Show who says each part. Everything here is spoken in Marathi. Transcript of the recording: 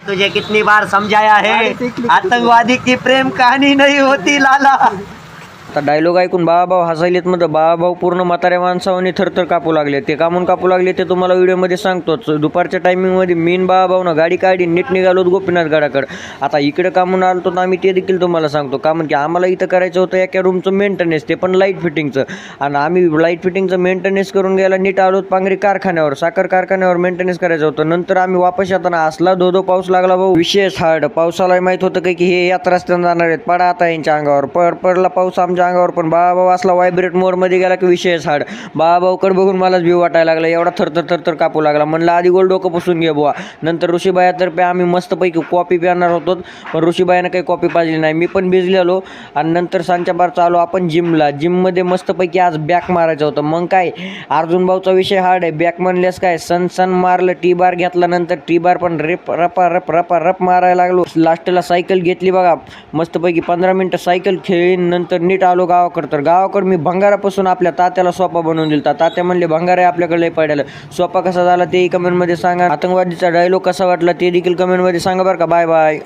Speaker 1: तुझे कितनी बार समझाया है आतंकवादी की प्रेम कहानी नहीं होती लाला।
Speaker 2: आता डायलॉग ऐकून बाबाभाऊ हसायलेत मध्ये बाबाभाऊ पूर्ण म्हाताऱ्या माणसावनी थरथर कापू लागले. ते कामून कापू लागले ते तुम्हाला व्हिडिओमध्ये सांगतोच. दुपारच्या टायमिंगमध्ये मीन बाबाभाऊनं गाडी काढली, नीट निघालोत गोपीनाथ गडाकडं. आता इकडे कामून आलो तर आम्ही ते देखील तुम्हाला सांगतो. का म्हणजे आम्हाला इथं करायचं होतं एका रूमचं मेंटेनन्स, ते पण लाईट फिटिंगचं. आणि आम्ही लाईट फिटिंगचं मेंटेनन्स करून गेला नीट आलोत पांगरी कारखान्यावर, साखर कारखान्यावर मेंटेनन्स करायचं होतं. नंतर आम्ही वापस येताना असला धो पाऊस लागला भाऊ, विशेष हार्ड. पावसाला माहीत होतं की हे यात रस्त्यानं जाणार आहेत, पडा आता यांच्या अंगावर. पडला पाऊस आमच्या अंगावर, पण बाबाभाऊ असला व्हायब्रेट मोडमध्ये गेला की विषयच हाड. बाबाभाऊकडे बघून मलाच भीव वाटायला लागला, एवढा थरथर कापू लागला. म्हणलं आधी गोल डोकं पुसून घे बुवा. नंतर ऋषीबायातर्फे आम्ही मस्तपैकी कॉफी पिणार होतो, पण ऋषीबायानं काही कॉफी पाजली नाही. मी पण भिजलेलो. आणि नंतर सांच्या बार चालू आपण जिममध्ये मस्तपैकी आज बॅक मारायचं होतं. मग काय अर्जुन भाऊचा विषय हार्ड आहे. बॅक म्हणल्यास काय सन मारलं, टी बार घेतला, नंतर टी बार पण रप मारायला लागलो. लास्टला सायकल घेतली बघा, मस्तपैकी 15 मिनटं सायकल खेळीन, नंतर नीट आलो गावाकडे. तर गावाकडे मी भंगारापासून आपल्या तात्याला सोपा बनवून दिलता. तात्या म्हणले भंगार आहे आपल्याकडे लय पडायला. सोपा कसा झाला तेही कमेंटमध्ये सांगा. आतंकवादीचा डायलॉग कसा वाटला ते देखील कमेंटमध्ये सांगा बरं का. Bye bye.